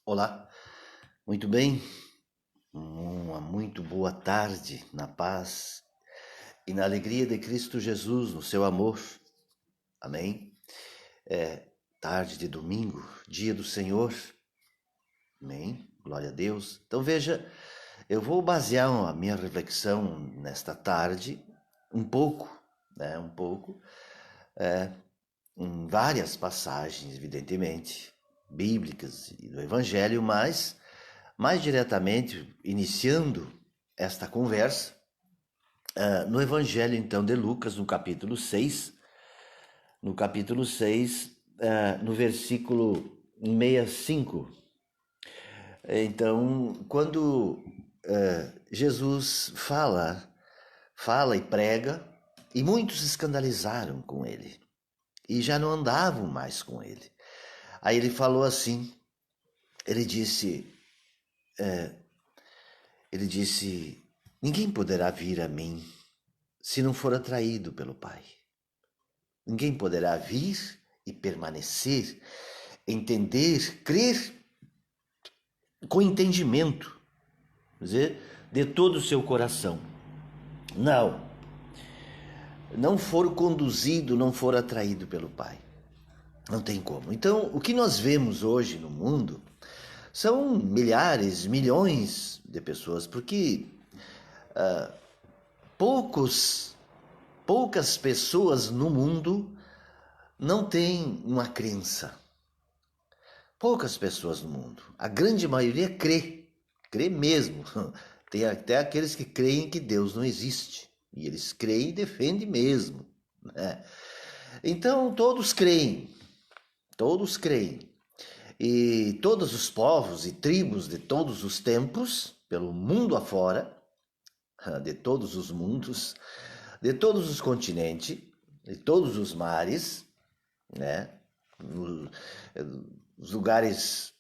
Olá, muito bem? Uma muito boa tarde na paz e na alegria de Cristo Jesus, no seu amor. Amém? É tarde de domingo, dia do Senhor. Amém? Glória a Deus. Então veja, eu vou basear a minha reflexão nesta tarde um pouco, em várias passagens, evidentemente, bíblicas e do Evangelho, mas mais diretamente, iniciando esta conversa, no Evangelho então de Lucas, no capítulo 6, no versículo 65. Então, quando Jesus fala e prega, e muitos se escandalizaram com ele, e já não andavam mais com ele. Aí ele falou assim, ele disse, ninguém poderá vir a mim se não for atraído pelo Pai. Ninguém poderá vir e permanecer, entender, crer com entendimento, quer dizer, de todo o seu coração. Não for conduzido, não for atraído pelo Pai. Não tem como. Então, o que nós vemos hoje no mundo são milhares, milhões de pessoas, porque poucas pessoas no mundo não têm uma crença. Poucas pessoas no mundo. A grande maioria crê mesmo. Tem até aqueles que creem que Deus não existe. E eles creem e defendem mesmo, né? Então todos creem. E todos os povos e tribos de todos os tempos, pelo mundo afora, de todos os mundos, de todos os continentes, de todos os mares, né? Os lugares,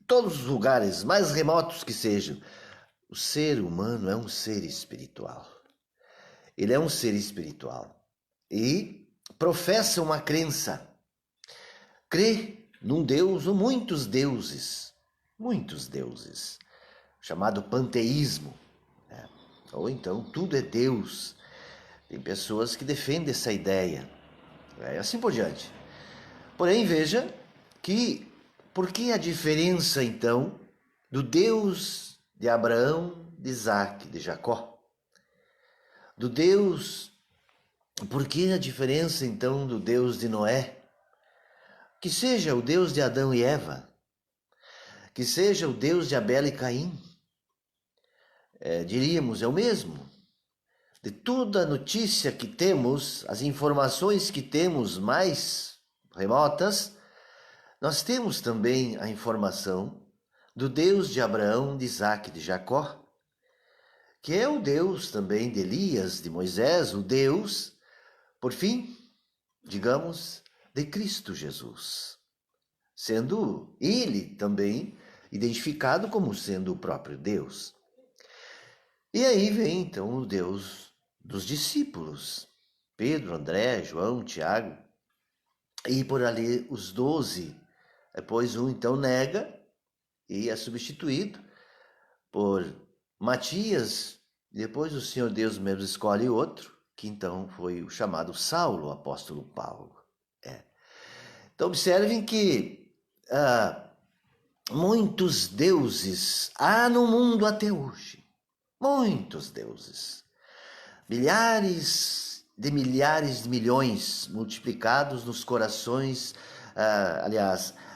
todos os lugares mais remotos que sejam, o ser humano é um ser espiritual. Ele é um ser espiritual e professa uma crença, crê num Deus ou muitos deuses, chamado panteísmo, né? Ou então tudo é Deus. Tem pessoas que defendem essa ideia, né? E assim por diante. Porém, veja que por que a diferença então do Deus de Abraão, de Isaac, de Jacó? Do Deus, por que a diferença então do Deus de Noé? Que seja o Deus de Adão e Eva, que seja o Deus de Abel e Caim, diríamos, é o mesmo. De toda a notícia que temos, as informações que temos mais remotas, nós temos também a informação do Deus de Abraão, de Isaac e de Jacó, que é o Deus também de Elias, de Moisés, o Deus, por fim, digamos, de Cristo Jesus, sendo ele também identificado como sendo o próprio Deus. E aí vem então o Deus dos discípulos, Pedro, André, João, Tiago, e por ali os 12. Depois um então nega e é substituído por Matias. Depois o Senhor Deus mesmo escolhe outro, que então foi o chamado Saulo, o apóstolo Paulo. Então observem que muitos deuses há no mundo até hoje. Muitos deuses. Milhares de milhões multiplicados nos corações,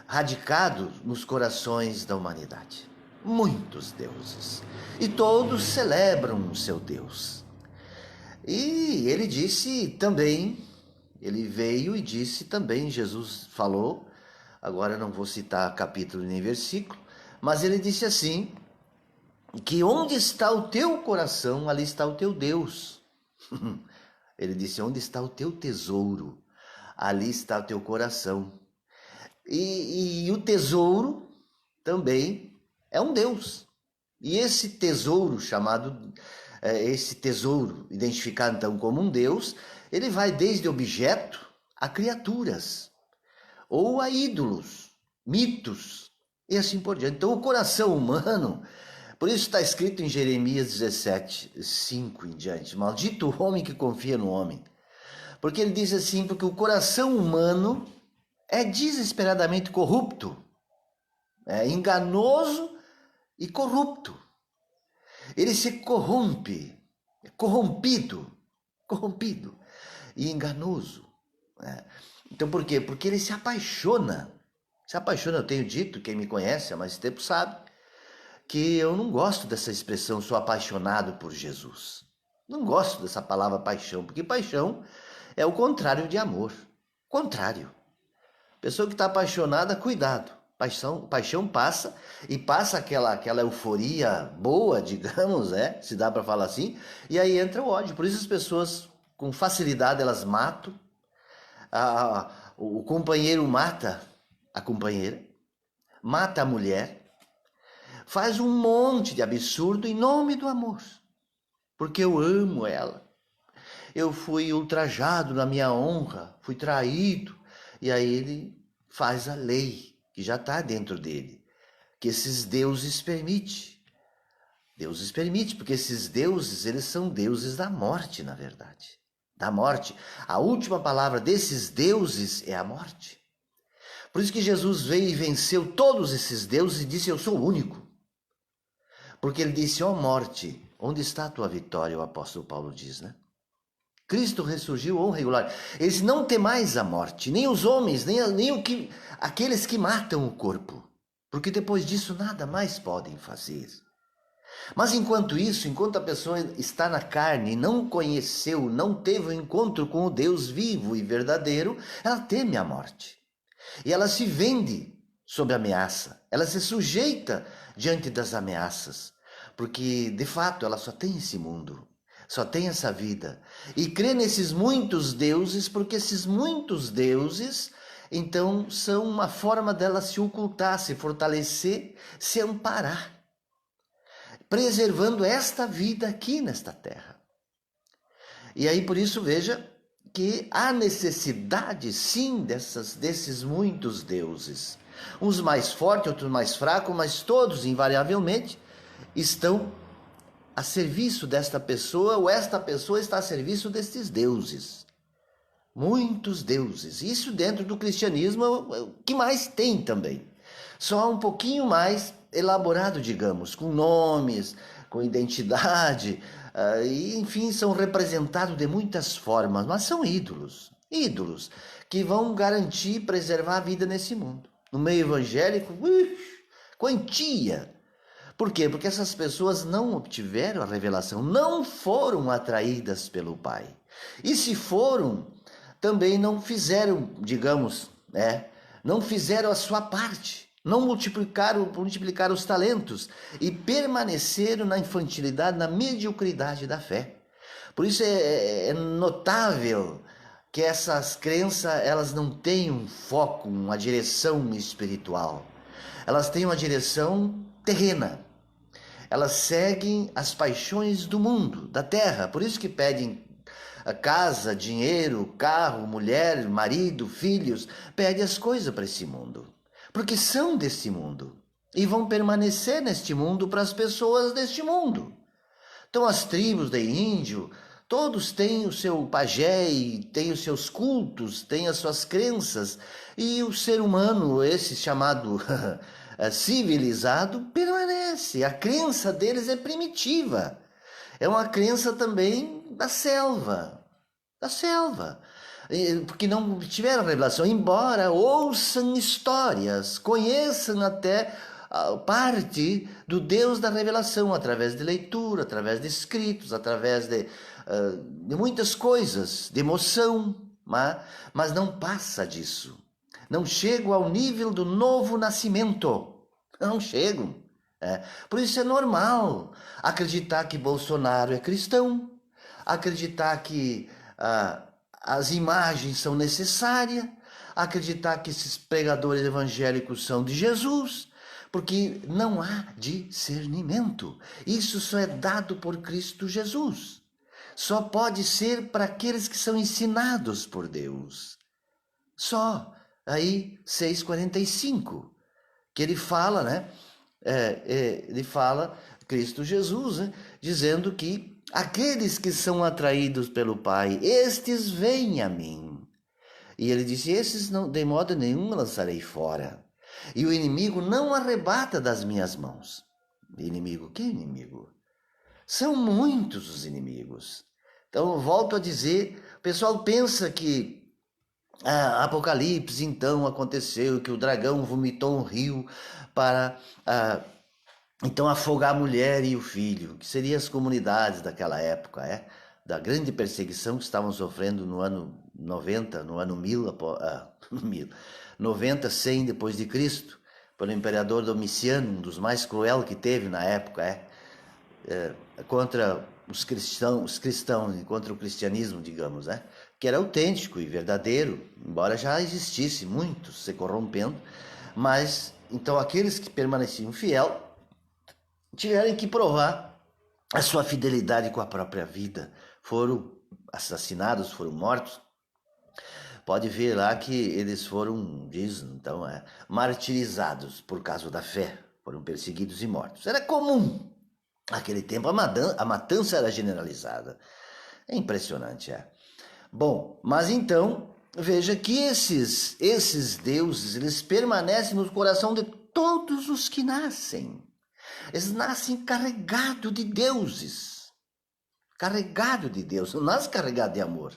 radicados nos corações da humanidade. Muitos deuses. E todos celebram o seu Deus. E ele disse também, ele veio e disse também, Jesus falou, agora eu não vou citar capítulo nem versículo, mas ele disse assim, que onde está o teu coração, ali está o teu Deus. Ele disse, onde está o teu tesouro, ali está o teu coração. E o tesouro também é um Deus. E esse tesouro identificado então como um Deus, ele vai desde objeto a criaturas, ou a ídolos, mitos e assim por diante. Então o coração humano, por isso está escrito em Jeremias 17, 5 em diante, maldito o homem que confia no homem. Porque ele diz assim, porque o coração humano é desesperadamente corrupto, é enganoso e corrupto. Ele se corrompe, é corrompido e enganoso. Né? Então por quê? Porque ele se apaixona. Eu tenho dito, quem me conhece há mais tempo sabe, que eu não gosto dessa expressão, sou apaixonado por Jesus. Não gosto dessa palavra paixão, porque paixão é o contrário de amor. Contrário. Pessoa que está apaixonada, cuidado. Paixão passa e passa aquela euforia boa, digamos, se dá para falar assim, e aí entra o ódio. Por isso as pessoas, com facilidade, elas matam. O companheiro mata a companheira, mata a mulher, faz um monte de absurdo em nome do amor. Porque eu amo ela. Eu fui ultrajado na minha honra, fui traído. E aí ele faz a lei que já está dentro dele, que esses deuses permitem. Deuses permitem, porque esses deuses, eles são deuses da morte, na verdade. Da morte. A última palavra desses deuses é a morte. Por isso que Jesus veio e venceu todos esses deuses e disse, eu sou o único. Porque ele disse, ó morte, onde está a tua vitória? O apóstolo Paulo diz, né? Cristo ressurgiu, honra e glória. Eles não têm mais a morte, nem os homens, nem aqueles que matam o corpo. Porque depois disso nada mais podem fazer. Mas enquanto isso, enquanto a pessoa está na carne, não conheceu, não teve o um encontro com o Deus vivo e verdadeiro, ela teme a morte. E ela se vende sob ameaça, ela se sujeita diante das ameaças, porque de fato ela só tem esse mundo, só tem essa vida, e crê nesses muitos deuses, porque esses muitos deuses, então, são uma forma dela se ocultar, se fortalecer, se amparar, preservando esta vida aqui nesta terra. E aí por isso veja que há necessidade sim desses muitos deuses. Uns mais fortes, outros mais fracos, mas todos invariavelmente estão a serviço desta pessoa, ou esta pessoa está a serviço destes deuses. Muitos deuses. Isso dentro do cristianismo é o que mais tem também. Só um pouquinho mais elaborado, digamos, com nomes, com identidade, e enfim, são representados de muitas formas, mas são ídolos. Ídolos que vão garantir preservar a vida nesse mundo. No meio evangélico, quantia. Por quê? Porque essas pessoas não obtiveram a revelação, não foram atraídas pelo Pai. E se foram, também não fizeram, digamos, não fizeram a sua parte, não multiplicaram os talentos e permaneceram na infantilidade, na mediocridade da fé. Por isso é notável que essas crenças, elas não têm um foco, uma direção espiritual. Elas têm uma direção terrena. Elas seguem as paixões do mundo, da terra. Por isso que pedem casa, dinheiro, carro, mulher, marido, filhos. Pedem as coisas para esse mundo. Porque são deste mundo. E vão permanecer neste mundo para as pessoas deste mundo. Então as tribos de índio, todos têm o seu pajé, têm os seus cultos, têm as suas crenças. E o ser humano, esse chamado civilizado, permanece. A crença deles é primitiva. É uma crença também da selva. Porque não tiveram revelação, embora ouçam histórias, conheçam até parte do Deus da revelação, através de leitura, através de escritos, através de muitas coisas, de emoção, mas não passa disso. Não chegam ao nível do novo nascimento. Não chegam. Por isso é normal acreditar que Bolsonaro é cristão, acreditar que as imagens são necessárias, acreditar que esses pregadores evangélicos são de Jesus, porque não há discernimento. Isso só é dado por Cristo Jesus. Só pode ser para aqueles que são ensinados por Deus. Só. Aí, 6,45. que ele fala, né? Ele fala, Cristo Jesus, né? Dizendo que aqueles que são atraídos pelo Pai, estes vêm a mim. E ele disse, esses não, de modo nenhum lançarei fora. E o inimigo não arrebata das minhas mãos. Inimigo, que inimigo? São muitos os inimigos. Então, volto a dizer, o pessoal pensa que Apocalipse, então, aconteceu, que o dragão vomitou um rio para então afogar a mulher e o filho, que seriam as comunidades daquela época, da grande perseguição que estavam sofrendo no ano 90, no ano 90, 100 depois de Cristo, pelo imperador Domiciano, um dos mais cruel que teve na época, contra os cristãos, contra o cristianismo, digamos, que era autêntico e verdadeiro, embora já existisse muitos se corrompendo, mas então aqueles que permaneciam fiel tiveram que provar a sua fidelidade com a própria vida, foram assassinados, foram mortos. Pode ver lá que eles foram, diz, então, martirizados por causa da fé, foram perseguidos e mortos. Era comum. Naquele tempo a matança era generalizada. É impressionante, Bom, mas então, veja que esses deuses, eles permanecem no coração de todos os que nascem. Eles nascem carregados de deuses. Carregado de Deus, não nasce carregado de amor.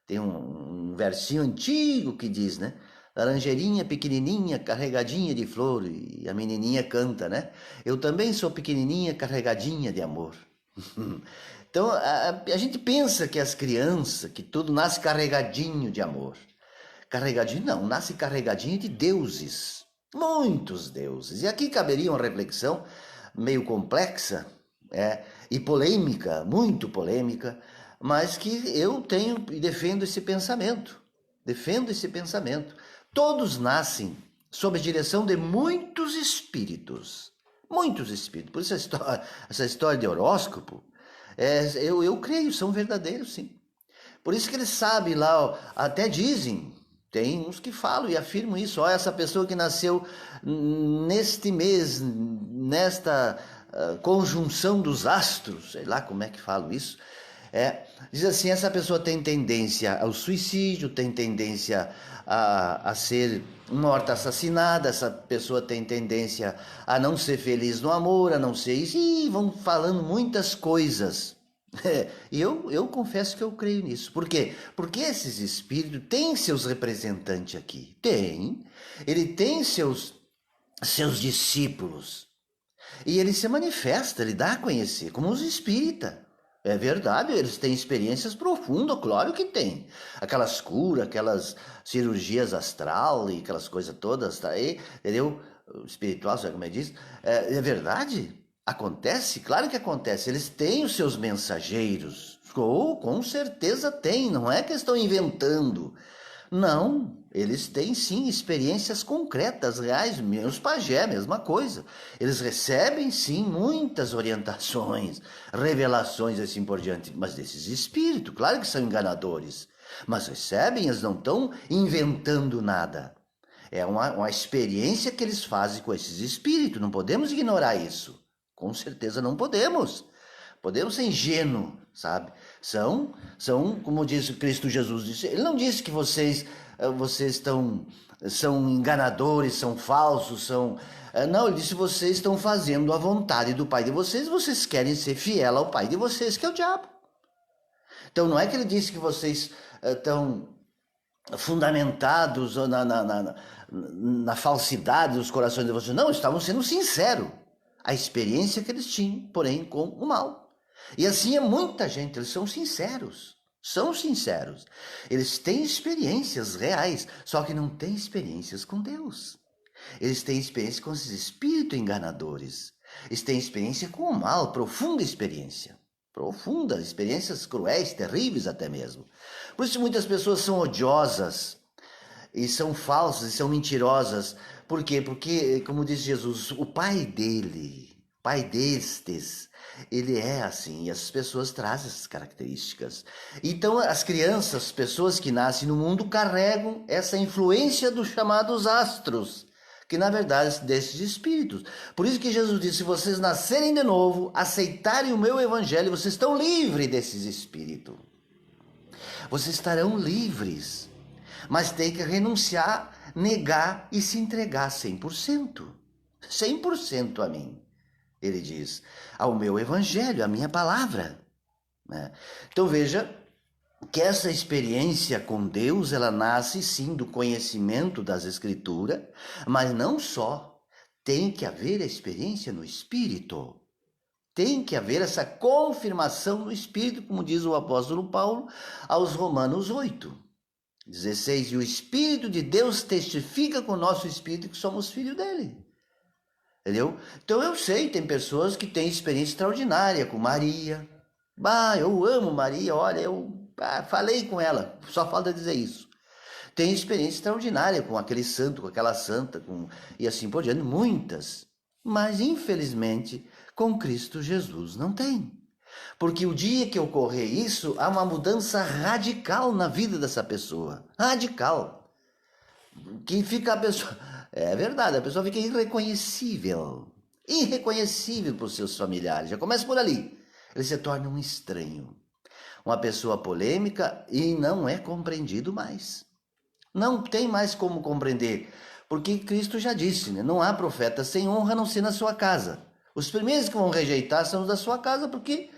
Tem um versinho antigo que diz, laranjeirinha pequenininha, carregadinha de flor, e a menininha canta, Eu também sou pequenininha, carregadinha de amor. Então, a gente pensa que as crianças, que tudo nasce carregadinho de amor. Carregadinho não, nasce carregadinho de deuses. Muitos deuses. E aqui caberia uma reflexão meio complexa, e polêmica, muito polêmica, mas que eu tenho e defendo esse pensamento. Todos nascem sob a direção de muitos espíritos. Muitos espíritos. Por isso essa história de horóscopo, eu creio, são verdadeiros, sim. Por isso que eles sabem lá, até dizem, tem uns que falam e afirmam isso, essa pessoa que nasceu neste mês, nesta conjunção dos astros, sei lá como é que falo isso, diz assim, essa pessoa tem tendência ao suicídio, tem tendência a ser morta, assassinada, essa pessoa tem tendência a não ser feliz no amor, a não ser isso, e vão falando muitas coisas. E eu confesso que eu creio nisso. Por quê? Porque esses espíritos têm seus representantes aqui. Ele tem seus discípulos. E ele se manifesta, ele dá a conhecer, como os espíritas. É verdade, eles têm experiências profundas, claro que tem. Aquelas curas, aquelas cirurgias astral e aquelas coisas todas, entendeu? Espiritual, sabe como é que diz? É verdade, acontece, claro que acontece. Eles têm os seus mensageiros, com certeza tem, não é que estão inventando. Não, eles têm sim experiências concretas, reais, os pajé, mesma coisa. Eles recebem sim muitas orientações, revelações assim por diante, mas desses espíritos, claro que são enganadores, mas recebem, eles não estão inventando nada. É uma experiência que eles fazem com esses espíritos, não podemos ignorar isso, com certeza não podemos. Podemos ser ingênuos, sabe? São, como disse Cristo Jesus, ele não disse que vocês são enganadores, são falsos, não, ele disse que vocês estão fazendo a vontade do Pai de vocês querem ser fiel ao Pai de vocês, que é o diabo. Então não é que ele disse que vocês estão fundamentados na falsidade dos corações de vocês, não, estavam sendo sinceros. A experiência que eles tinham, porém com o mal. E assim é muita gente, eles são sinceros. Eles têm experiências reais, só que não têm experiências com Deus. Eles têm experiência com esses espíritos enganadores. Eles têm experiência com o mal, profunda, experiências cruéis, terríveis até mesmo. Por isso muitas pessoas são odiosas, e são falsas, e são mentirosas. Por quê? Porque, como diz Jesus, o pai pai destes, ele é assim, e as pessoas trazem essas características. Então, as crianças, as pessoas que nascem no mundo, carregam essa influência dos chamados astros, que na verdade são desses espíritos. Por isso que Jesus disse, se vocês nascerem de novo, aceitarem o meu evangelho, vocês estão livres desses espíritos. Vocês estarão livres, mas tem que renunciar, negar e se entregar 100%. 100% a mim. Ele diz, ao meu evangelho, à minha palavra. Então veja que essa experiência com Deus, ela nasce sim do conhecimento das Escrituras, mas não só. Tem que haver a experiência no Espírito. Tem que haver essa confirmação no Espírito, como diz o apóstolo Paulo aos Romanos 8:16. E o Espírito de Deus testifica com o nosso Espírito que somos filhos dele. Entendeu? Então eu sei, tem pessoas que têm experiência extraordinária com Maria. Eu amo Maria, olha, eu falei com ela, só falta dizer isso. Tem experiência extraordinária com aquele santo, com aquela santa, e assim por diante, muitas. Mas infelizmente, com Cristo Jesus não tem. Porque o dia que ocorrer isso, há uma mudança radical na vida dessa pessoa. Radical. Que fica a pessoa... É verdade, a pessoa fica irreconhecível. Irreconhecível para os seus familiares. Já começa por ali. Ele se torna um estranho. Uma pessoa polêmica e não é compreendido mais. Não tem mais como compreender. Porque Cristo já disse, né? Não há profeta sem honra a não ser na sua casa. Os primeiros que vão rejeitar são os da sua casa porque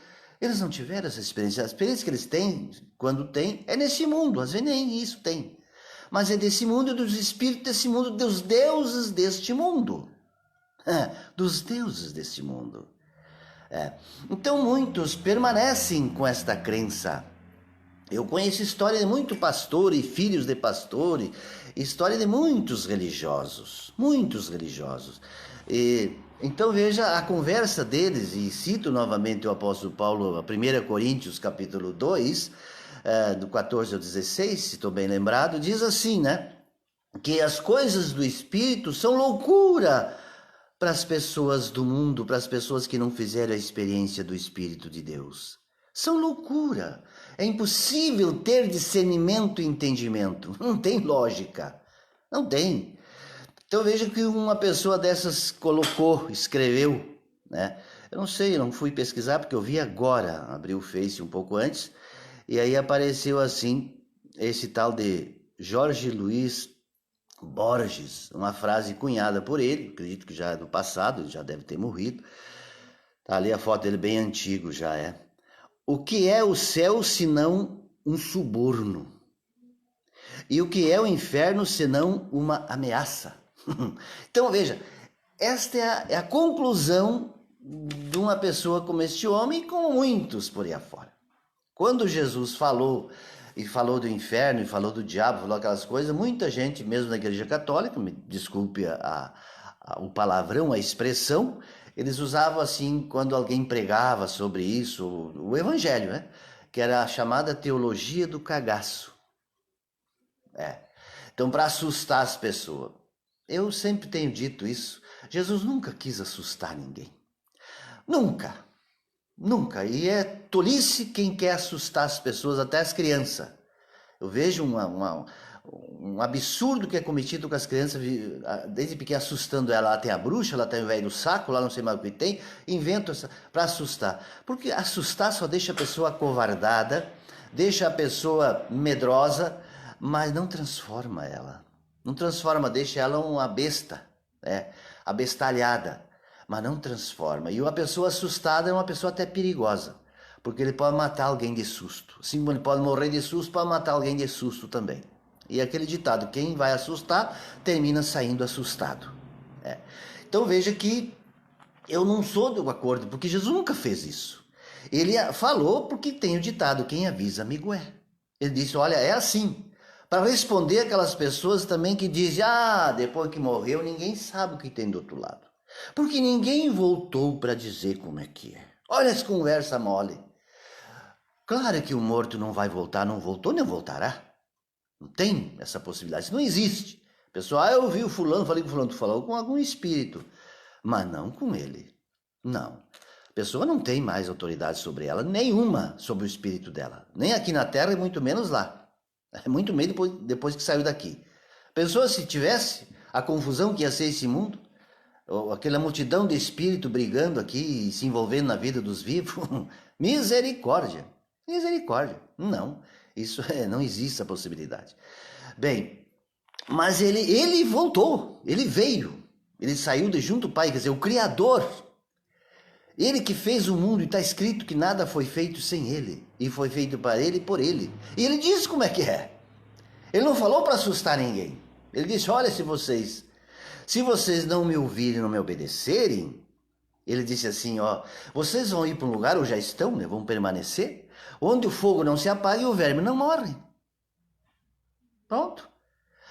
eles não tiveram essa experiência. A experiência que eles têm, quando têm, é nesse mundo. Às vezes nem isso tem. Mas é desse mundo, dos espíritos desse mundo, dos deuses deste mundo. Dos deuses deste mundo. Então muitos permanecem com esta crença. Eu conheço história de muito pastor e filhos de pastor, história de muitos religiosos. Então veja a conversa deles, e cito novamente o apóstolo Paulo, 1 Coríntios capítulo 2, do 14 ao 16, se estou bem lembrado, diz assim, né? Que as coisas do Espírito são loucura para as pessoas do mundo, para as pessoas que não fizeram a experiência do Espírito de Deus. São loucura. É impossível ter discernimento e entendimento. Não tem lógica. Não tem. Então veja que uma pessoa dessas escreveu, né? Eu não sei, eu não fui pesquisar porque eu vi agora, abri o Face um pouco antes, e aí apareceu assim, esse tal de Jorge Luiz Borges, uma frase cunhada por ele, acredito que já é do passado, ele já deve ter morrido. Tá ali a foto dele bem antigo já é. O que é o céu senão um suborno? E o que é o inferno senão uma ameaça? Então veja, esta é a conclusão de uma pessoa como este homem e como muitos por aí afora. Quando Jesus falou do inferno, e falou do diabo, falou aquelas coisas, muita gente, mesmo na igreja católica, me desculpe o palavrão, a expressão, eles usavam assim, quando alguém pregava sobre isso, o evangelho, né? Que era a chamada teologia do cagaço. Então, para assustar as pessoas. Eu sempre tenho dito isso, Jesus nunca quis assustar ninguém. Nunca. Nunca. E é tolice quem quer assustar as pessoas, até as crianças. Eu vejo um absurdo que é cometido com as crianças, desde pequena, assustando ela. Ela tem a bruxa, ela tem o velho do saco, lá não sei mais o que tem, inventa para assustar. Porque assustar só deixa a pessoa acovardada, deixa a pessoa medrosa, mas não transforma ela. Não transforma, deixa ela uma besta, abestalhada, mas não transforma. E uma pessoa assustada é uma pessoa até perigosa, porque ele pode matar alguém de susto. Assim como ele pode morrer de susto, pode matar alguém de susto também. E aquele ditado, quem vai assustar, termina saindo assustado. Então veja que eu não sou do acordo, porque Jesus nunca fez isso. Ele falou porque tem o ditado, quem avisa amigo é. Ele disse, olha, é assim. Para responder aquelas pessoas também que dizem, depois que morreu, ninguém sabe o que tem do outro lado. Porque ninguém voltou para dizer como é que é. Olha essa conversa mole. Claro que o morto não vai voltar, não voltou, nem voltará. Não tem essa possibilidade, isso não existe. Pessoal, eu vi o fulano, falei com o fulano, tu falou com algum espírito, mas não com ele. Não. A pessoa não tem mais autoridade sobre ela, nenhuma sobre o espírito dela. Nem aqui na Terra e muito menos lá. É muito menos depois que saiu daqui. A pessoa, se tivesse a confusão que ia ser esse mundo, ou aquela multidão de espírito brigando aqui e se envolvendo na vida dos vivos, misericórdia. Misericórdia. Não, não existe a possibilidade. Bem, mas ele voltou, ele veio, ele saiu de junto ao Pai, quer dizer, o Criador. Ele que fez o mundo, e está escrito que nada foi feito sem ele, e foi feito para ele e por ele. E ele disse como é que é. Ele não falou para assustar ninguém. Ele disse, olha, se vocês não me ouvirem, não me obedecerem, ele disse assim, ó, vocês vão ir para um lugar, ou já estão, né, vão permanecer, onde o fogo não se apaga e o verme não morre. Pronto.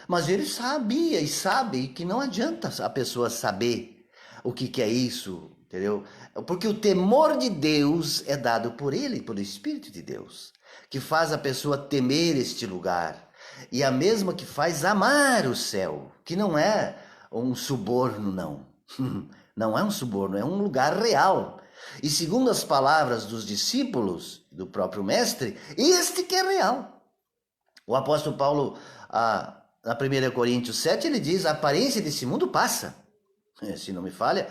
Mas ele sabia e sabe que não adianta a pessoa saber o que é isso, entendeu? Porque o temor de Deus é dado por ele, pelo Espírito de Deus, que faz a pessoa temer este lugar. E a mesma que faz amar o céu, que não é um suborno, não. Não é um suborno, é um lugar real. E segundo as palavras dos discípulos, do próprio mestre, este que é real. O apóstolo Paulo, na 1 Coríntios 7, ele diz, a aparência desse mundo passa. Se não me falha,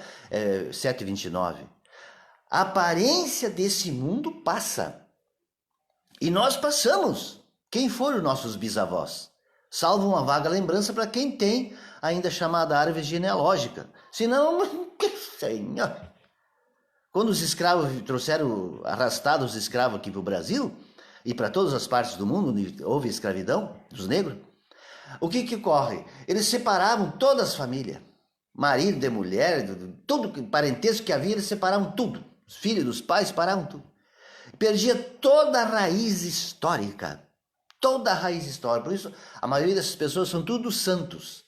7:29. A aparência desse mundo passa. E nós passamos. Quem foram nossos bisavós? Salvo uma vaga lembrança para quem tem ainda chamada árvore genealógica. Senão, Senhor. Quando os escravos trouxeram, arrastados os escravos aqui para o Brasil, e para todas as partes do mundo onde houve escravidão dos negros, o que ocorre? Eles separavam todas as famílias. Marido de mulher, tudo parentesco que havia, eles separavam tudo. Os filhos dos pais separavam tudo. Perdia toda a raiz histórica. Toda a raiz histórica. Por isso, a maioria dessas pessoas são tudo santos.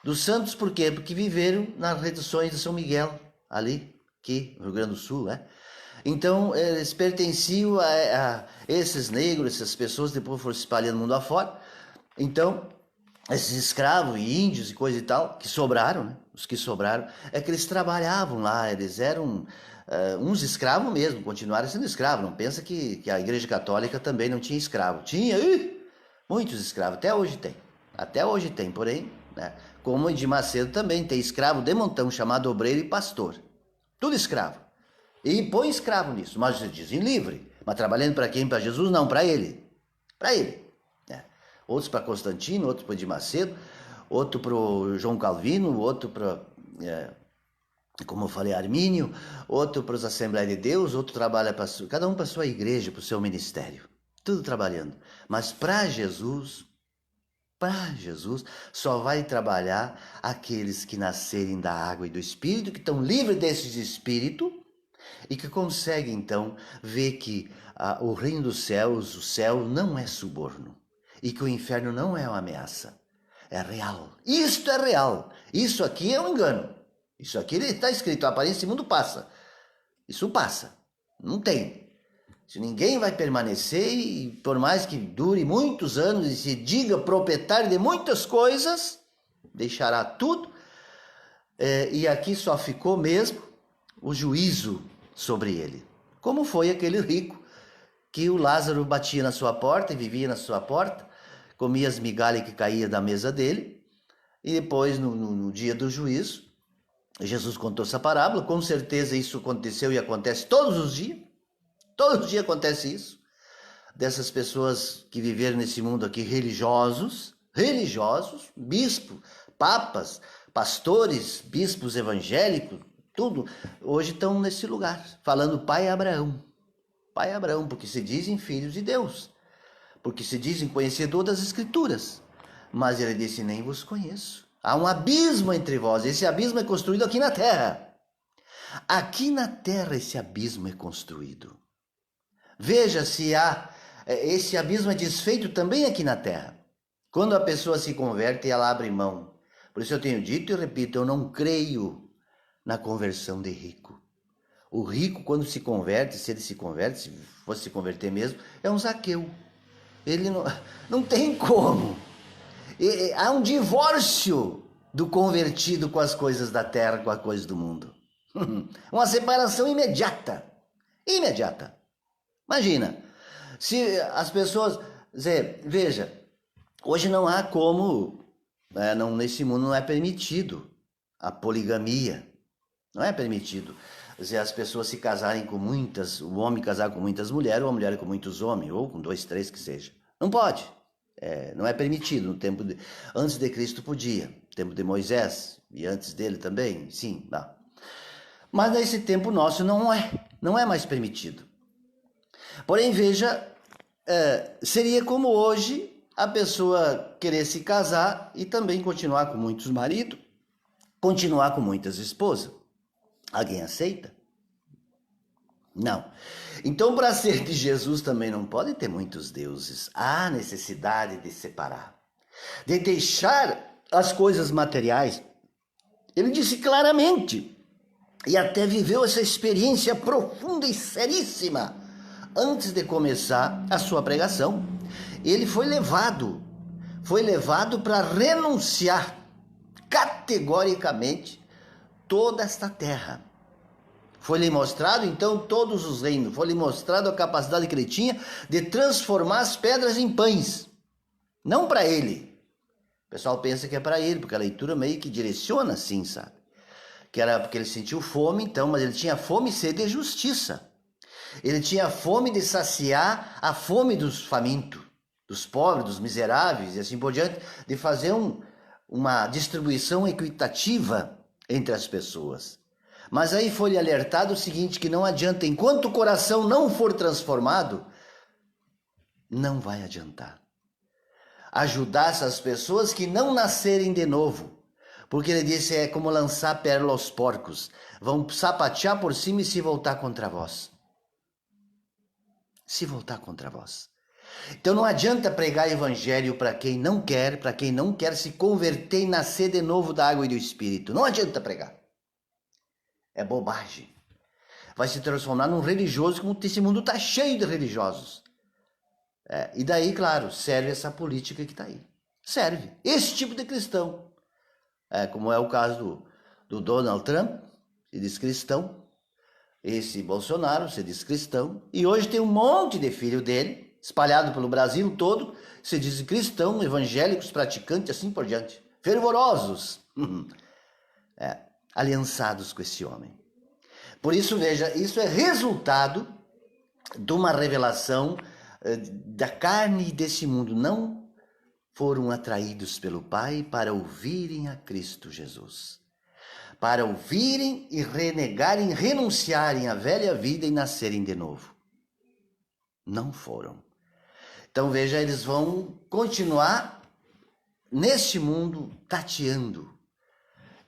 Dos santos por quê? Porque viveram nas reduções de São Miguel, ali, aqui no Rio Grande do Sul, né? Então, eles pertenciam a esses negros, essas pessoas, depois foram se espalhando mundo afora. Então, esses escravos e índios e coisa e tal, que sobraram, né? Os que sobraram, é que eles trabalhavam lá, eles eram uns escravos mesmo, continuaram sendo escravos. Não pensa que a Igreja Católica também não tinha escravo. Tinha muitos escravos, até hoje tem, porém, né? Como em de Macedo também tem escravo de montão, chamado obreiro e pastor. Tudo escravo. E põe escravo nisso, mas dizem livre. Mas trabalhando para quem? Para Jesus? Não, para ele. Para ele. Outros para Constantino, outros para de Macedo, outro para o João Calvino, outro para, como eu falei, Armínio, outro para os Assembleias de Deus, outro trabalha para cada um para a sua igreja, para o seu ministério. Tudo trabalhando. Mas para Jesus, só vai trabalhar aqueles que nascerem da água e do Espírito, que estão livres desses espíritos e que conseguem, então, ver que o reino dos céus, o céu não é suborno. E que o inferno não é uma ameaça, é real. Isto é real. Isso aqui é um engano. Isso aqui está escrito, a aparência desse mundo passa. Isso passa. Não tem. Se ninguém vai permanecer, e por mais que dure muitos anos e se diga proprietário de muitas coisas, deixará tudo. E aqui só ficou mesmo o juízo sobre ele. Como foi aquele rico que o Lázaro batia na sua porta e vivia na sua porta, comia as migalhas que caíam da mesa dele, e depois, no dia do juízo, Jesus contou essa parábola. Com certeza isso aconteceu e acontece todos os dias acontece isso, dessas pessoas que viveram nesse mundo aqui, religiosos, bispos, papas, pastores, bispos evangélicos, tudo, hoje estão nesse lugar, falando Pai Abraão, porque se dizem filhos de Deus, porque se dizem conhecedor das Escrituras, mas ele disse, nem vos conheço. Há um abismo entre vós, esse abismo é construído aqui na terra. Aqui na terra esse abismo é construído. Veja se esse abismo é desfeito também aqui na terra. Quando a pessoa se converte, ela abre mão. Por isso eu tenho dito e repito, eu não creio na conversão de rico. O rico, quando se converte, se ele se converte, se fosse se converter mesmo, é um Zaqueu. Ele não tem como. Há um divórcio do convertido com as coisas da terra, com as coisas do mundo. Uma separação imediata. Imediata. Imagina, se as pessoas... Veja, hoje não há como... nesse mundo não é permitido a poligamia. Não é permitido. As pessoas se casarem com muitas... O homem casar com muitas mulheres, ou a mulher com muitos homens, ou com 2, 3, que seja. Não pode. Não é permitido. No tempo antes de Cristo podia. No tempo de Moisés, e antes dele também, sim, não. Mas nesse tempo nosso não é mais permitido. Porém, veja, seria como hoje a pessoa querer se casar e também continuar com muitos maridos, continuar com muitas esposas. Alguém aceita? Não. Então, para ser de Jesus também não pode ter muitos deuses. Há necessidade de separar, de deixar as coisas materiais. Ele disse claramente, e até viveu essa experiência profunda e seríssima antes de começar a sua pregação. Ele foi levado para renunciar categoricamente toda esta terra. Foi-lhe mostrado, então, todos os reinos. Foi-lhe mostrado a capacidade que ele tinha de transformar as pedras em pães. Não para ele. O pessoal pensa que é para ele, porque a leitura meio que direciona assim, sabe? Que era porque ele sentiu fome, então, mas ele tinha fome e sede de justiça. Ele tinha fome de saciar a fome dos famintos, dos pobres, dos miseráveis e assim por diante, de fazer uma distribuição equitativa entre as pessoas. Mas aí foi-lhe alertado o seguinte, que não adianta, enquanto o coração não for transformado, não vai adiantar. Ajudar essas pessoas que não nascerem de novo. Porque ele disse, é como lançar pérola aos porcos. Vão sapatear por cima e se voltar contra vós. Se voltar contra vós. Então não adianta pregar evangelho para quem não quer se converter e nascer de novo da água e do Espírito. Não adianta pregar. É bobagem. Vai se transformar num religioso, como esse mundo está cheio de religiosos. E daí, claro, serve essa política que está aí. Serve. Esse tipo de cristão. Como é o caso do Donald Trump, se diz cristão. Esse Bolsonaro se diz cristão. E hoje tem um monte de filho dele, espalhado pelo Brasil todo, se diz cristão, evangélicos, praticantes, assim por diante. Fervorosos. Aliançados com esse homem. Por isso, veja, isso é resultado de uma revelação da carne desse mundo. Não foram atraídos pelo Pai para ouvirem a Cristo Jesus. Para ouvirem e renegarem, renunciarem à velha vida e nascerem de novo. Não foram. Então, veja, eles vão continuar neste mundo tateando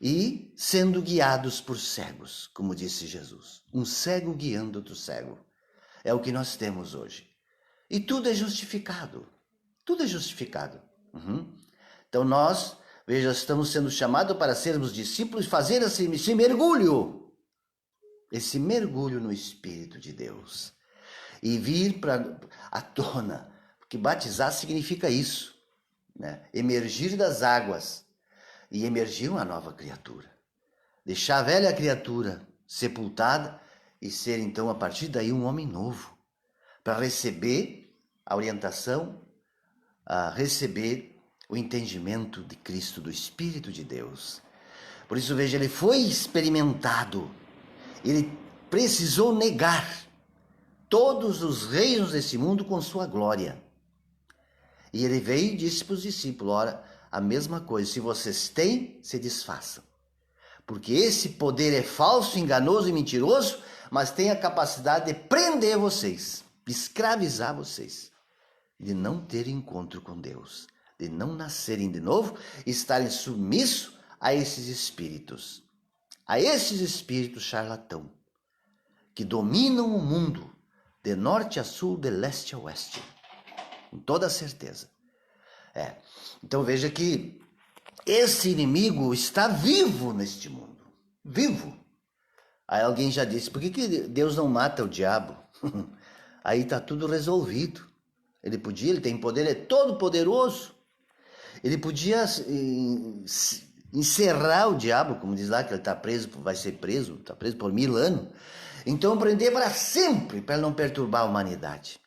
e sendo guiados por cegos, como disse Jesus. Um cego guiando outro cego. É o que nós temos hoje. E tudo é justificado. Tudo é justificado. Então nós, veja, estamos sendo chamados para sermos discípulos e fazer esse mergulho. Esse mergulho no Espírito de Deus. E vir à tona. Porque batizar significa isso. Né? Emergir das águas. E emergir uma nova criatura. Deixar a velha criatura sepultada e ser então a partir daí um homem novo. Para receber a orientação, a receber o entendimento de Cristo, do Espírito de Deus. Por isso, veja, ele foi experimentado. Ele precisou negar todos os reinos desse mundo com sua glória. E ele veio e disse para os discípulos, ora, a mesma coisa, se vocês têm, se desfaçam. Porque esse poder é falso, enganoso e mentiroso, mas tem a capacidade de prender vocês, de escravizar vocês, de não ter encontro com Deus, de não nascerem de novo e estarem submissos a esses espíritos charlatão, que dominam o mundo, de norte a sul, de leste a oeste, com toda certeza. Então veja que esse inimigo está vivo neste mundo, vivo. Aí alguém já disse, por que Deus não mata o diabo? Aí está tudo resolvido. Ele tem poder, é todo poderoso. Ele podia encerrar o diabo, como diz lá que ele está preso, vai ser preso, está preso por 1000 anos. Então prender para sempre, para ele não perturbar a humanidade.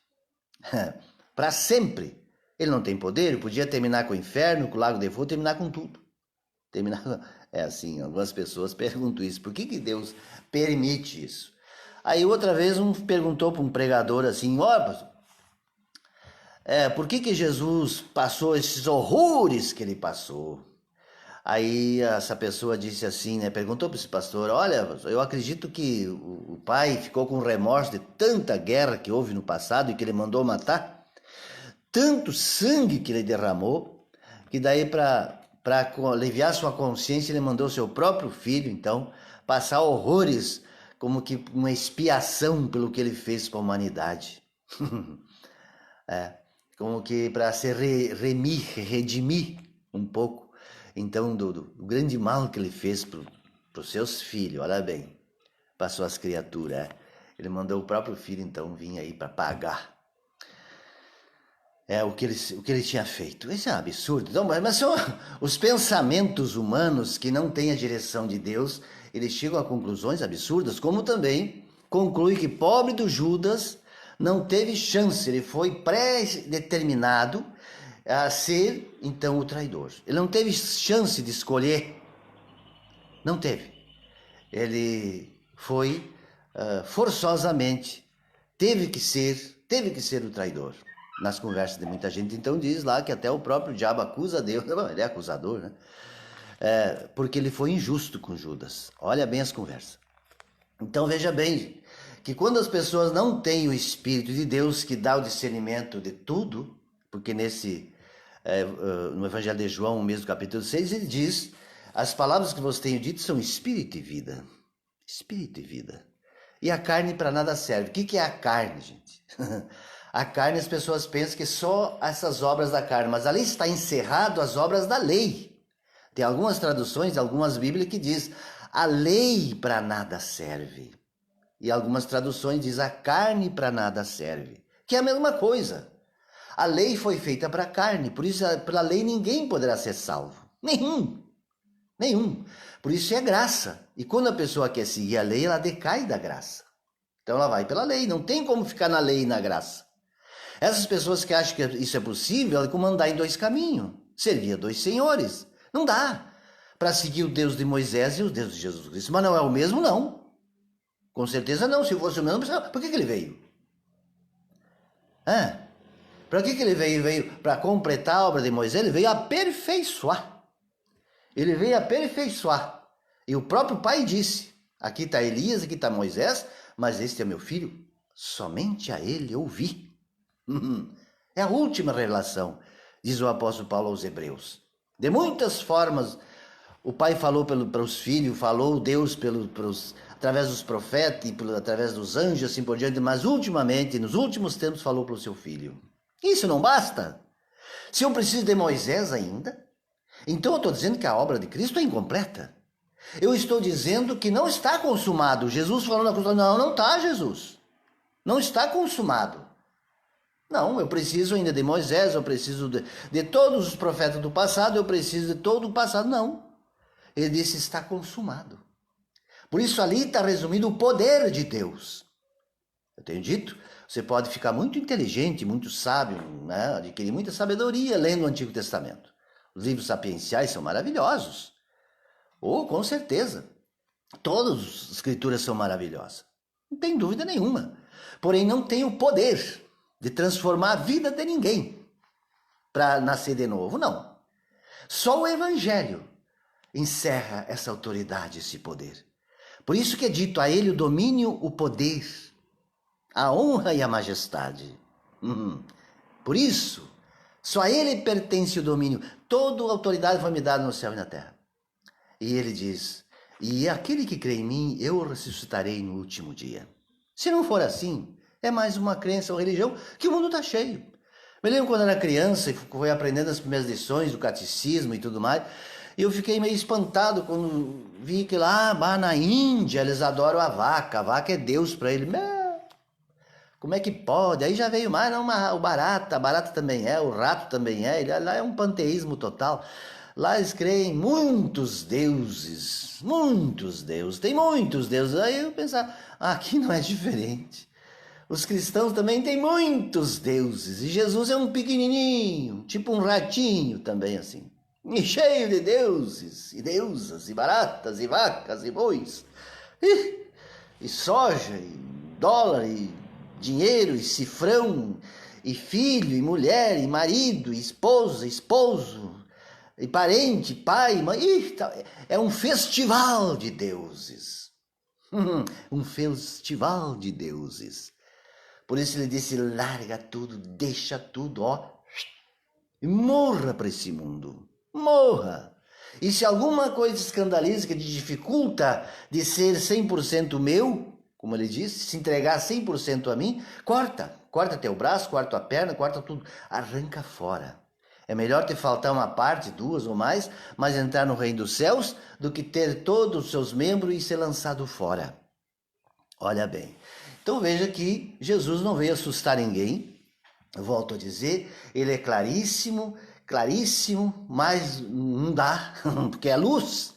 Para sempre. Ele não tem poder, ele podia terminar com o inferno, com o lago de fogo, terminar com tudo. É assim, algumas pessoas perguntam isso, por que Deus permite isso? Aí outra vez perguntou para um pregador assim, por que Jesus passou esses horrores que ele passou? Aí essa pessoa disse assim, né? Perguntou para esse pastor, olha, eu acredito que o pai ficou com remorso de tanta guerra que houve no passado e que ele mandou matar, tanto sangue que ele derramou, que daí para aliviar sua consciência ele mandou seu próprio filho, então, passar horrores como que uma expiação pelo que ele fez para a humanidade. Como que para se redimir um pouco, então, do grande mal que ele fez para os seus filhos, olha bem, para suas criaturas. Ele mandou o próprio filho, então, vir aí para pagar o que ele tinha feito. Isso é um absurdo. Então, mas são os pensamentos humanos que não têm a direção de Deus, eles chegam a conclusões absurdas, como também conclui que pobre do Judas não teve chance, ele foi pré-determinado a ser, então, o traidor. Ele não teve chance de escolher, não teve. Ele foi forçosamente, teve que ser o traidor. Nas conversas de muita gente, então diz lá que até o próprio diabo acusa Deus, ele é acusador, né? Porque ele foi injusto com Judas. Olha bem as conversas. Então veja bem, que quando as pessoas não têm o Espírito de Deus que dá o discernimento de tudo, porque no Evangelho de João, mesmo capítulo 6, ele diz, as palavras que vos tenho dito são Espírito e vida. Espírito e vida. E a carne para nada serve. O que é a carne, gente? A carne, as pessoas pensam que só essas obras da carne, mas ali está encerrado as obras da lei. Tem algumas traduções, algumas bíblias que diz, a lei para nada serve. E algumas traduções diz, a carne para nada serve. Que é a mesma coisa. A lei foi feita para a carne, por isso pela lei ninguém poderá ser salvo. Nenhum. Por isso é graça. E quando a pessoa quer seguir a lei, ela decai da graça. Então ela vai pela lei, não tem como ficar na lei e na graça. Essas pessoas que acham que isso é possível, é como andar em 2 caminhos, servir a 2 senhores. Não dá para seguir o Deus de Moisés e o Deus de Jesus Cristo. Mas não é o mesmo, não. Com certeza não. Se fosse o mesmo, por que ele veio? Para que ele veio? Veio para completar a obra de Moisés, ele veio aperfeiçoar. Ele veio aperfeiçoar. E o próprio pai disse, aqui está Elias, aqui está Moisés, mas este é meu filho, somente a ele ouvi. É a última revelação, diz o apóstolo Paulo aos Hebreus. De muitas formas, o Pai falou para os filhos, falou Deus através dos profetas e através dos anjos, assim por diante, mas ultimamente, nos últimos tempos, falou para o seu filho. Isso não basta? Se eu preciso de Moisés ainda, então eu estou dizendo que a obra de Cristo é incompleta. Eu estou dizendo que não está consumado. Jesus falou na cruz, não está, Jesus. Não está consumado. Não, eu preciso ainda de Moisés, eu preciso de todos os profetas do passado, eu preciso de todo o passado. Não. Ele disse, está consumado. Por isso ali está resumido o poder de Deus. Eu tenho dito, você pode ficar muito inteligente, muito sábio, né? Adquirir muita sabedoria lendo o Antigo Testamento. Os livros sapienciais são maravilhosos. Com certeza. Todas as escrituras são maravilhosas. Não tem dúvida nenhuma. Porém, não tem o poder de transformar a vida de ninguém para nascer de novo, não. Só o Evangelho encerra essa autoridade, esse poder. Por isso que é dito a ele o domínio, o poder, a honra e a majestade. Por isso, só a ele pertence o domínio. Toda a autoridade foi me dada no céu e na terra. E ele diz, e aquele que crê em mim, eu ressuscitarei no último dia. Se não for assim, é mais uma crença ou religião que o mundo está cheio. Me lembro quando era criança e fui aprendendo as primeiras lições do catecismo e tudo mais, e eu fiquei meio espantado quando vi que lá na Índia eles adoram a vaca é Deus para ele. Como é que pode? Aí já veio mais, não, a barata também é, o rato também é, lá é um panteísmo total. Lá eles creem em muitos deuses, tem muitos deuses. Aí eu pensava, aqui não é diferente. Os cristãos também têm muitos deuses, e Jesus é um pequenininho, tipo um ratinho também assim, e cheio de deuses, e deusas, e baratas, e vacas, e bois, e soja, e dólar, e dinheiro, e cifrão, e filho, e mulher, e marido, e esposa, esposo, e parente, pai, mãe. É um festival de deuses. Um festival de deuses. Por isso ele disse, larga tudo, deixa tudo, ó, e morra para esse mundo. Morra. E se alguma coisa escandaliza que te dificulta de ser 100% meu, como ele disse, se entregar 100% a mim, corta. Corta teu braço, corta a perna, corta tudo. Arranca fora. É melhor te faltar uma parte, duas ou mais, mas entrar no reino dos céus, do que ter todos os seus membros e ser lançado fora. Olha bem. Então veja que Jesus não veio assustar ninguém. Eu volto a dizer, ele é claríssimo, claríssimo, mas não dá, porque é luz.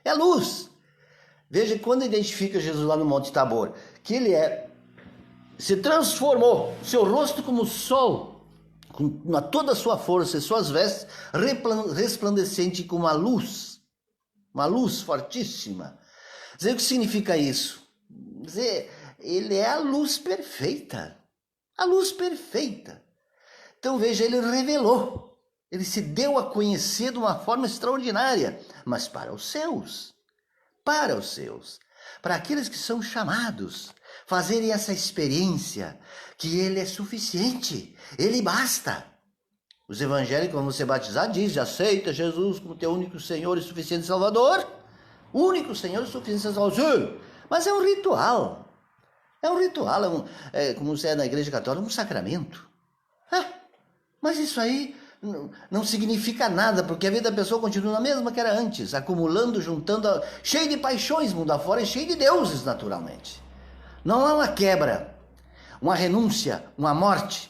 É luz. Veja que quando identifica Jesus lá no Monte Tabor, que ele se transformou, seu rosto como o sol, com toda a sua força e suas vestes resplandecente como a luz, uma luz fortíssima. Dizer o que significa isso? Dizer, ele é a luz perfeita, a luz perfeita. Então veja, ele revelou, ele se deu a conhecer de uma forma extraordinária, mas para os seus, para aqueles que são chamados, fazerem essa experiência, que ele é suficiente, ele basta. Os evangélicos, quando você batizar, dizem, aceita Jesus como teu único Senhor e suficiente Salvador, único Senhor e suficiente Salvador. Mas é um ritual, como você é na igreja católica, um sacramento. Mas isso aí não significa nada, porque a vida da pessoa continua a mesma que era antes, acumulando, juntando, cheio de paixões mundo afora e cheio de deuses, naturalmente. Não há uma quebra, uma renúncia, uma morte,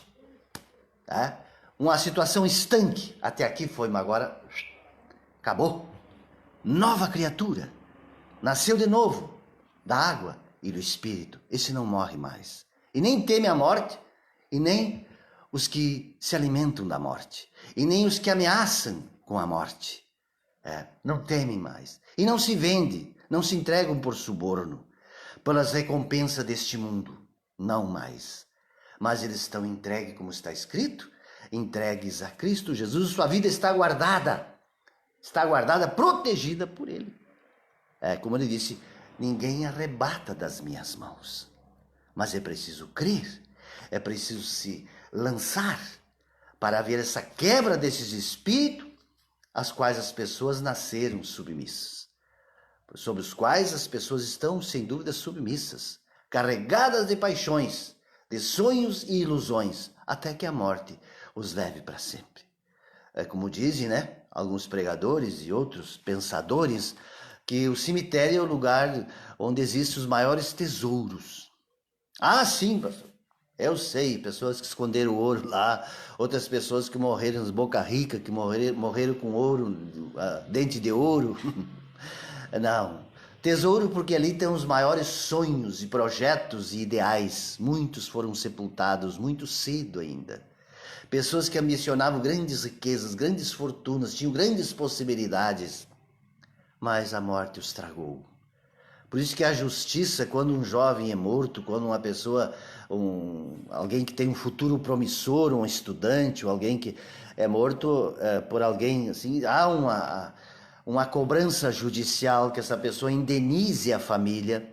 tá? Uma situação estanque. Até aqui foi, mas agora acabou. Nova criatura, nasceu de novo, da água e do Espírito. Esse não morre mais. E nem teme a morte, e nem os que se alimentam da morte, e nem os que ameaçam com a morte. Não temem mais. E não se vende, não se entregam por suborno, pelas recompensas deste mundo. Não mais. Mas eles estão entregues, como está escrito, entregues a Cristo Jesus. Sua vida está guardada, protegida por Ele. Como ele disse, ninguém arrebata das minhas mãos. Mas é preciso crer, é preciso se lançar para ver essa quebra desses espíritos, às quais as pessoas nasceram submissas, sobre os quais as pessoas estão, sem dúvida, submissas, carregadas de paixões, de sonhos e ilusões, até que a morte os leve para sempre. Como dizem, alguns pregadores e outros pensadores, que o cemitério é o lugar onde existem os maiores tesouros. Ah, sim, pastor. Eu sei, pessoas que esconderam ouro lá, outras pessoas que morreram de boca rica, que morreram com ouro, dente de ouro. Não, tesouro porque ali tem os maiores sonhos e projetos e ideais. Muitos foram sepultados muito cedo ainda. Pessoas que ambicionavam grandes riquezas, grandes fortunas, tinham grandes possibilidades, mas a morte os tragou. Por isso que a justiça, quando um jovem é morto, quando uma pessoa, alguém que tem um futuro promissor, um estudante, ou alguém que é morto por alguém, assim, há uma cobrança judicial que essa pessoa indenize a família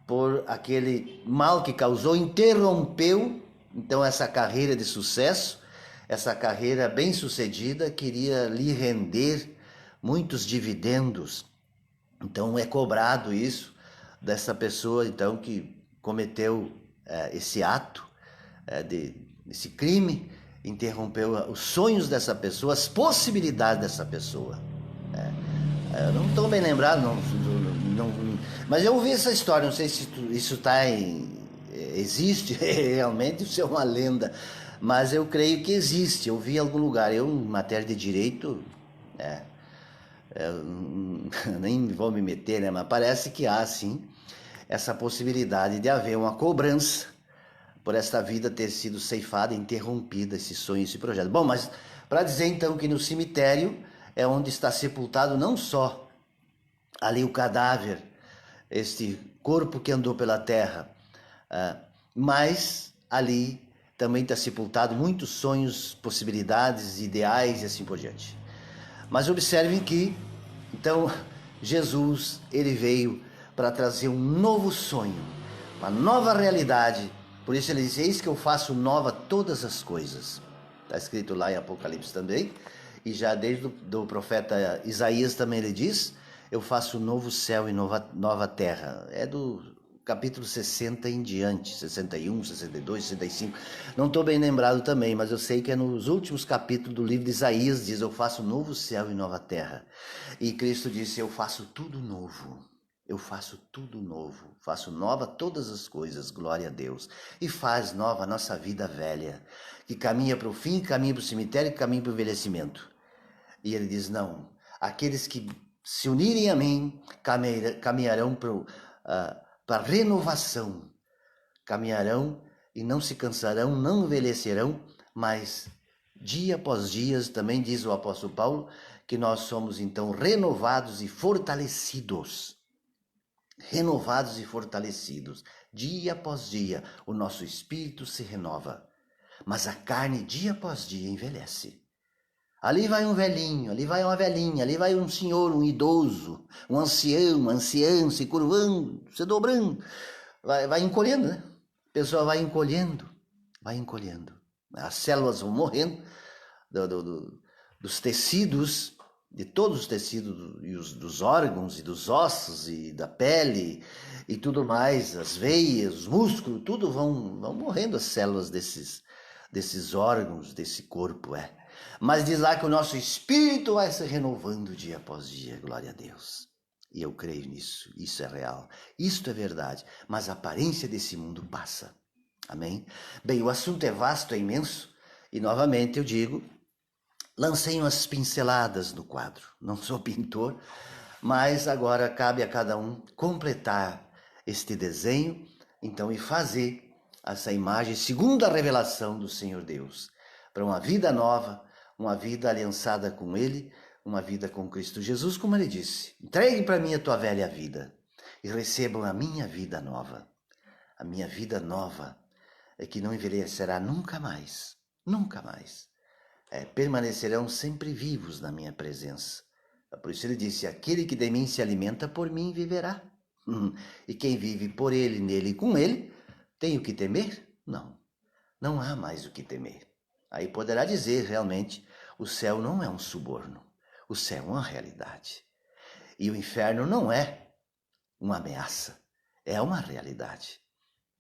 por aquele mal que causou, interrompeu, então, essa carreira de sucesso, essa carreira bem-sucedida, queria lhe render muitos dividendos. Então é cobrado isso dessa pessoa, então, que cometeu esse ato, esse crime, interrompeu os sonhos dessa pessoa, as possibilidades dessa pessoa. Eu não estou bem lembrado, mas eu ouvi essa história, não sei se isso existe realmente, isso é uma lenda, mas eu creio que existe, eu vi em algum lugar, eu em matéria de direito, nem vou me meter, né? Mas parece que há, sim, essa possibilidade de haver uma cobrança por esta vida ter sido ceifada, interrompida, esse sonho, esse projeto. Bom, mas para dizer então que no cemitério é onde está sepultado não só ali o cadáver, este corpo que andou pela terra, mas ali também está sepultado muitos sonhos, possibilidades, ideais e assim por diante. Mas observem que, então, Jesus, ele veio para trazer um novo sonho, uma nova realidade. Por isso ele diz, eis que eu faço nova todas as coisas. Está escrito lá em Apocalipse também. E já desde o profeta Isaías também ele diz, eu faço novo céu e nova terra. É do capítulo 60 em diante, 61, 62, 65. Não estou bem lembrado também, mas eu sei que é nos últimos capítulos do livro de Isaías, diz, eu faço novo céu e nova terra. E Cristo disse, eu faço tudo novo. Eu faço tudo novo, faço nova todas as coisas, glória a Deus. E faz nova a nossa vida velha, que caminha para o fim, caminha para o cemitério, caminha para o envelhecimento. E ele diz, não, aqueles que se unirem a mim, caminharão para a renovação, caminharão e não se cansarão, não envelhecerão, mas dia após dia, também diz o apóstolo Paulo, que nós somos então renovados e fortalecidos. Renovados e fortalecidos. Dia após dia, o nosso espírito se renova, mas a carne dia após dia envelhece. Ali vai um velhinho, ali vai uma velhinha, ali vai um senhor, um idoso, um ancião, uma anciã, se curvando, se dobrando, vai encolhendo, né? A pessoa vai encolhendo. As células vão morrendo dos tecidos, de todos os tecidos e dos órgãos e dos ossos e da pele e tudo mais, as veias, os músculos, tudo vão morrendo as células desses órgãos, desse corpo, Mas diz lá que o nosso espírito vai se renovando dia após dia, glória a Deus. E eu creio nisso, isso é real, isto é verdade, mas a aparência desse mundo passa. Amém? Bem, o assunto é vasto, é imenso, e novamente eu digo, lancei umas pinceladas no quadro, não sou pintor, mas agora cabe a cada um completar este desenho, então, e fazer essa imagem segundo a revelação do Senhor Deus, para uma vida nova, uma vida aliançada com Ele, uma vida com Cristo Jesus, como Ele disse, entregue para mim a tua velha vida e recebam a minha vida nova. A minha vida nova é que não envelhecerá nunca mais, nunca mais. Permanecerão sempre vivos na minha presença. Por isso ele disse, aquele que de mim se alimenta, por mim viverá. E quem vive por ele, nele e com ele, tem o que temer? Não, não há mais o que temer. Aí poderá dizer, realmente, o céu não é um suborno, o céu é uma realidade. E o inferno não é uma ameaça, é uma realidade.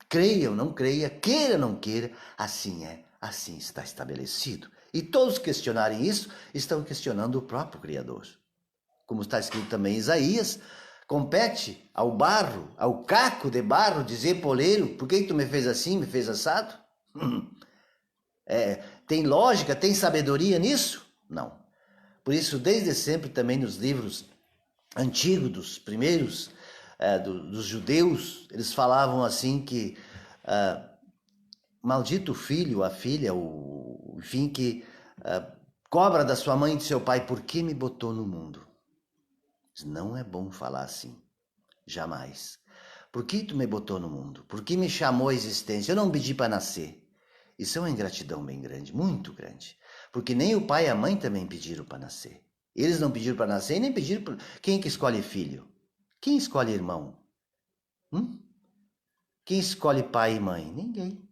Creia ou não creia, queira ou não queira, assim é, assim está estabelecido. E todos que questionarem isso, estão questionando o próprio Criador. Como está escrito também em Isaías, compete ao barro, ao caco de barro, dizer, poleiro, por que tu me fez assim, me fez assado? Tem lógica, tem sabedoria nisso? Não. Por isso, desde sempre também nos livros antigos, dos primeiros, dos judeus, eles falavam assim que maldito o filho, a filha, enfim, que cobra da sua mãe e de seu pai, por que me botou no mundo? Não é bom falar assim, jamais. Por que tu me botou no mundo? Por que me chamou à existência? Eu não pedi para nascer. Isso é uma ingratidão bem grande, muito grande. Porque nem o pai e a mãe também pediram para nascer. Eles não pediram para nascer e nem pediram para... Quem que escolhe filho? Quem escolhe irmão? Quem escolhe pai e mãe? Ninguém.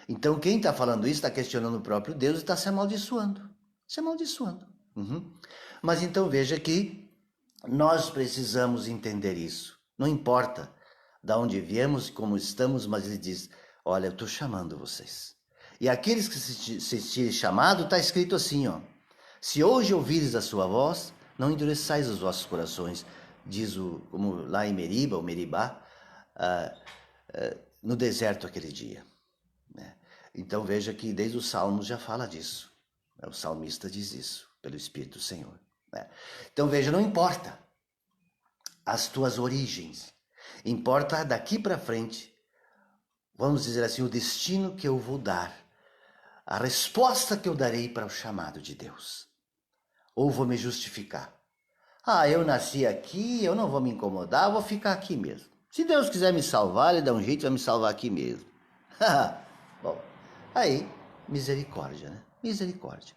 Então quem está falando isso está questionando o próprio Deus e está se amaldiçoando. Se amaldiçoando. Mas então veja que nós precisamos entender isso. Não importa de onde viemos e como estamos, mas ele diz, olha, eu estou chamando vocês. E aqueles que se sentirem chamados, está escrito assim, se hoje ouvires a sua voz, não endureçais os vossos corações, diz como lá em Meriba, ou Meribá, no deserto aquele dia. Então veja que desde os Salmos já fala disso. O salmista diz isso, pelo Espírito do Senhor. né? Então veja, não importa as tuas origens, importa daqui para frente, vamos dizer assim, o destino que eu vou dar, a resposta que eu darei para o chamado de Deus. Ou vou me justificar. Ah, eu nasci aqui, eu não vou me incomodar, eu vou ficar aqui mesmo. Se Deus quiser me salvar, Ele dá um jeito, vai me salvar aqui mesmo. Bom, aí, misericórdia, né? Misericórdia.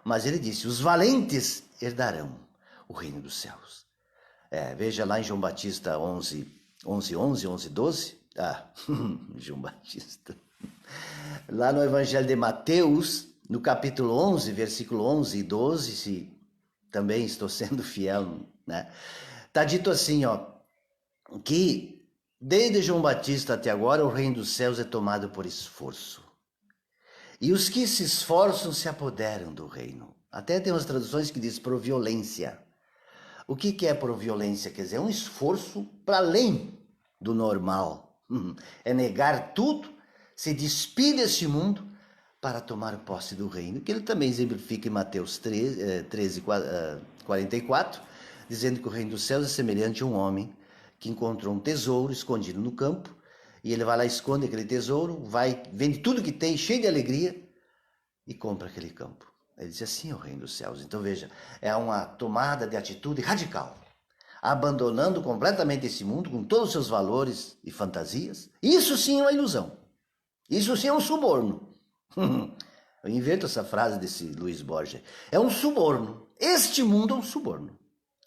Mas ele disse, os valentes herdarão o reino dos céus. Veja lá em João Batista 11, 12. Ah, João Batista. Lá no Evangelho de Mateus, no capítulo 11, versículo 11 e 12, se também estou sendo fiel, né? Tá dito assim, ó, que desde João Batista até agora o reino dos céus é tomado por esforço. E os que se esforçam se apoderam do reino. Até tem umas traduções que diz por violência. O que é por violência? Quer dizer, é um esforço para além do normal. É negar tudo, se despir deste mundo para tomar posse do reino, que ele também exemplifica em Mateus 13, 44, dizendo que o reino dos céus é semelhante a um homem que encontrou um tesouro escondido no campo, e ele vai lá, esconde aquele tesouro, vai, vende tudo que tem, cheio de alegria, e compra aquele campo. Ele diz assim, é o reino dos céus. Então veja, é uma tomada de atitude radical, abandonando completamente esse mundo com todos os seus valores e fantasias. Isso sim é uma ilusão. Isso sim é um suborno. Eu inverto essa frase desse Luiz Borges. É um suborno. Este mundo é um suborno,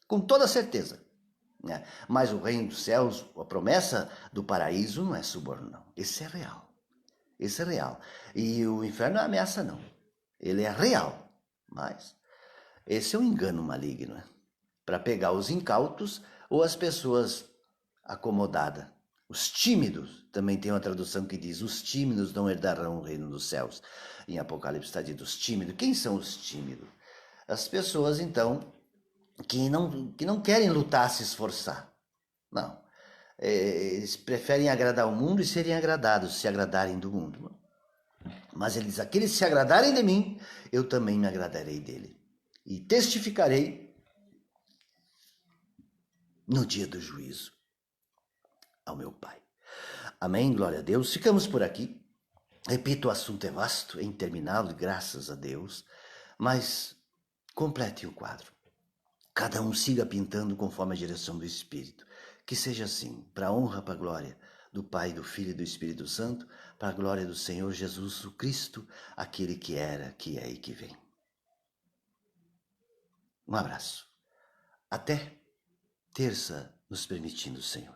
com toda certeza. Né? Mas o reino dos céus, a promessa do paraíso não é suborno, não. Esse é real. Esse é real. E o inferno não é ameaça, não. Ele é real. Mas esse é um engano maligno, né? Para pegar os incautos ou as pessoas acomodadas. Os tímidos, também tem uma tradução que diz, os tímidos não herdarão o reino dos céus. Em Apocalipse está dito, os tímidos. Quem são os tímidos? As pessoas, então, que não querem lutar, se esforçar. Não. Eles preferem agradar o mundo e serem agradados, se agradarem do mundo. Mas ele diz, aqueles que se agradarem de mim, eu também me agradarei dele. E testificarei no dia do juízo ao meu Pai. Amém, glória a Deus. Ficamos por aqui. Repito, o assunto é vasto, é interminável, graças a Deus. Mas complete o quadro. Cada um siga pintando conforme a direção do Espírito. Que seja assim, para a honra, para a glória do Pai, do Filho e do Espírito Santo, para a glória do Senhor Jesus o Cristo, aquele que era, que é e que vem. Um abraço. Até terça, nos permitindo, Senhor.